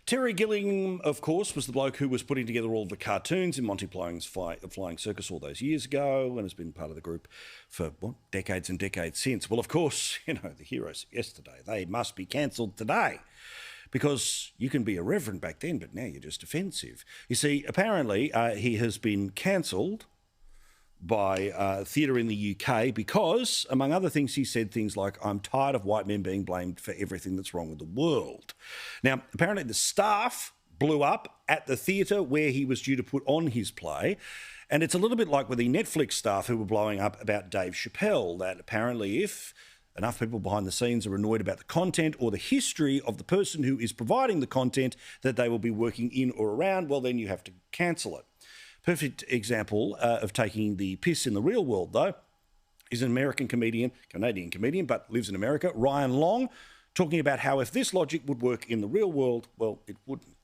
Terry Gilliam, of course, was the bloke who was putting together all the cartoons in Monty Python's Flying Circus all those years ago and has been part of the group for, decades and decades since. Well, of course, the heroes yesterday, they must be cancelled today because you can be irreverent back then, but now you're just offensive. You see, apparently he has been cancelled by theatre in the UK because, among other things, he said things like, "I'm tired of white men being blamed for everything that's wrong with the world." Now, apparently the staff blew up at the theatre where he was due to put on his play, and it's a little bit like with the Netflix staff who were blowing up about Dave Chappelle, that apparently if enough people behind the scenes are annoyed about the content or the history of the person who is providing the content that they will be working in or around, well, then you have to cancel it. Perfect example of taking the piss in the real world, though, is an American comedian, Canadian comedian, but lives in America, Ryan Long, talking about how if this logic would work in the real world, well, it wouldn't.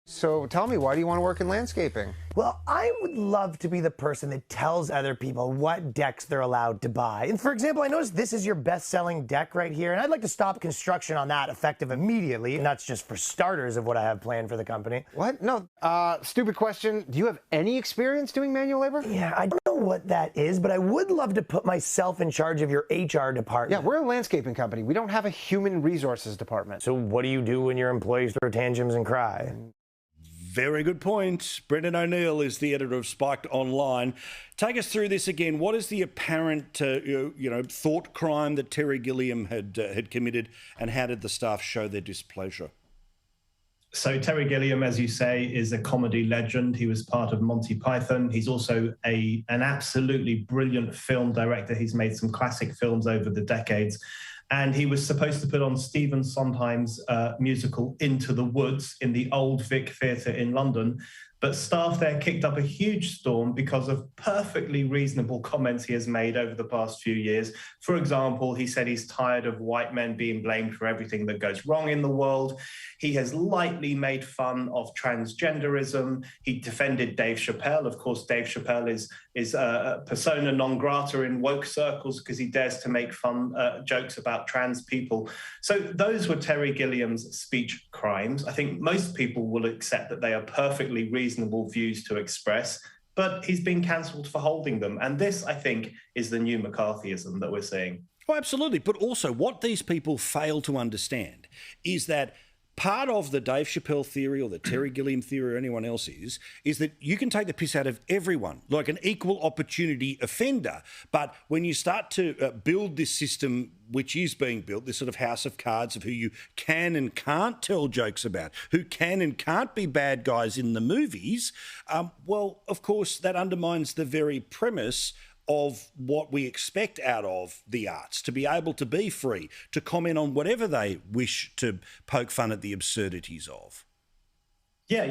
So tell me, why do you want to work in landscaping? Well, I would love to be the person that tells other people what decks they're allowed to buy. And for example, I noticed this is your best-selling deck right here, and I'd like to stop construction on that effective immediately. And that's just for starters of what I have planned for the company. What? No, stupid question. Do you have any experience doing manual labor? Yeah, I don't know what that is, but I would love to put myself in charge of your HR department. Yeah, we're a landscaping company. We don't have a human resources department. So what do you do when your employees throw tantrums and cry? Very good point. Brendan O'Neill is the editor of Spiked Online. Take us through this again. What is the apparent, thought crime that Terry Gilliam had committed, and how did the staff show their displeasure? So Terry Gilliam, as you say, is a comedy legend. He was part of Monty Python. He's also an absolutely brilliant film director. He's made some classic films over the decades. And he was supposed to put on Stephen Sondheim's musical Into the Woods in the Old Vic Theatre in London. But staff there kicked up a huge storm because of perfectly reasonable comments he has made over the past few years. For example, he said he's tired of white men being blamed for everything that goes wrong in the world. He has lightly made fun of transgenderism. He defended Dave Chappelle. Of course, Dave Chappelle is a persona non grata in woke circles because he dares to make fun jokes about trans people. So those were Terry Gilliam's speech crimes. I think most people will accept that they are perfectly reasonable views to express, but he's been cancelled for holding them. And this, I think, is the new McCarthyism that we're seeing. Oh, absolutely. But also what these people fail to understand is that part of the Dave Chappelle theory or the Terry Gilliam theory or anyone else is that you can take the piss out of everyone, like an equal opportunity offender. But when you start to build this system, which is being built, this sort of house of cards of who you can and can't tell jokes about, who can and can't be bad guys in the movies, well, of course, that undermines the very premise of what we expect out of the arts, to be able to be free, to comment on whatever they wish, to poke fun at the absurdities of. Yeah,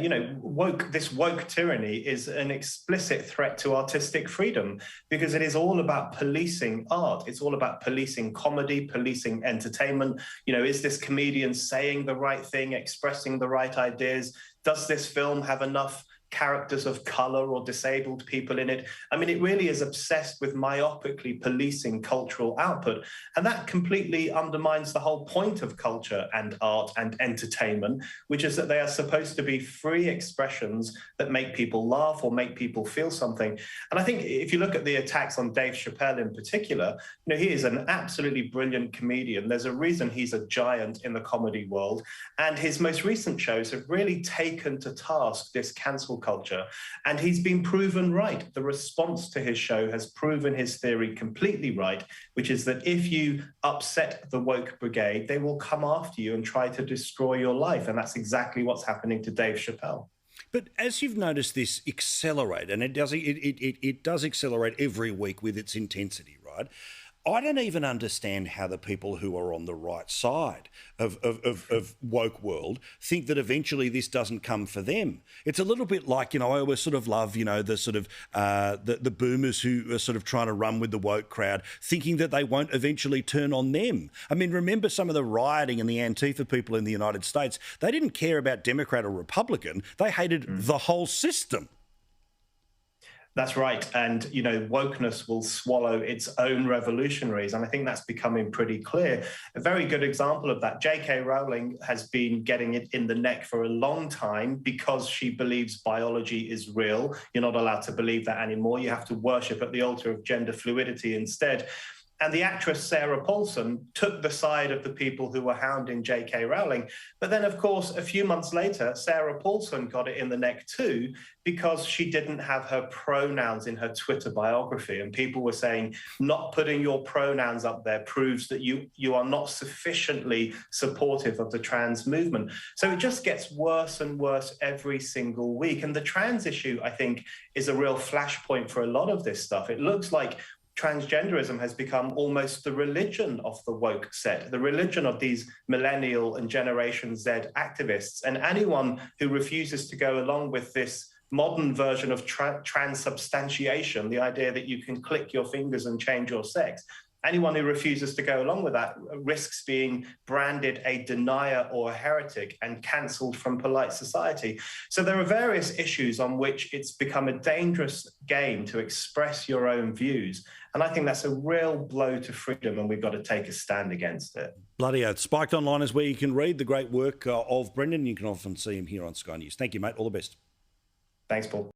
this woke tyranny is an explicit threat to artistic freedom because it is all about policing art. It's all about policing comedy, policing entertainment. Is this comedian saying the right thing, expressing the right ideas? Does this film have enough characters of color or disabled people in it? I mean, it really is obsessed with myopically policing cultural output. And that completely undermines the whole point of culture and art and entertainment, which is that they are supposed to be free expressions that make people laugh or make people feel something. And I think if you look at the attacks on Dave Chappelle in particular, he is an absolutely brilliant comedian. There's a reason he's a giant in the comedy world. And his most recent shows have really taken to task this cancel culture. And he's been proven right. The response to his show has proven his theory completely right, which is that if you upset the woke brigade, they will come after you and try to destroy your life. And that's exactly what's happening to Dave Chappelle. But as you've noticed this accelerate, and it does accelerate every week with its intensity, right? I don't even understand how the people who are on the right side of woke world think that eventually this doesn't come for them. It's a little bit like, I always sort of love, the sort of the boomers who are sort of trying to run with the woke crowd, thinking that they won't eventually turn on them. I mean, remember some of the rioting and the Antifa people in the United States? They didn't care about Democrat or Republican. They hated the whole system. That's right. And, wokeness will swallow its own revolutionaries. And I think that's becoming pretty clear. A very good example of that, J.K. Rowling has been getting it in the neck for a long time because she believes biology is real. You're not allowed to believe that anymore. You have to worship at the altar of gender fluidity instead. And the actress Sarah Paulson took the side of the people who were hounding J.K. Rowling. But then, of course, a few months later, Sarah Paulson got it in the neck too, because she didn't have her pronouns in her Twitter biography. And people were saying, not putting your pronouns up there proves that you are not sufficiently supportive of the trans movement. So it just gets worse and worse every single week. And the trans issue, I think, is a real flashpoint for a lot of this stuff. It looks like transgenderism has become almost the religion of the woke set, the religion of these millennial and Generation Z activists. And anyone who refuses to go along with this modern version of transubstantiation, the idea that you can click your fingers and change your sex, anyone who refuses to go along with that risks being branded a denier or a heretic and cancelled from polite society. So there are various issues on which it's become a dangerous game to express your own views. And I think that's a real blow to freedom, and we've got to take a stand against it. Bloody oath. Spiked Online is where you can read the great work of Brendan. You can often see him here on Sky News. Thank you, mate. All the best. Thanks, Paul.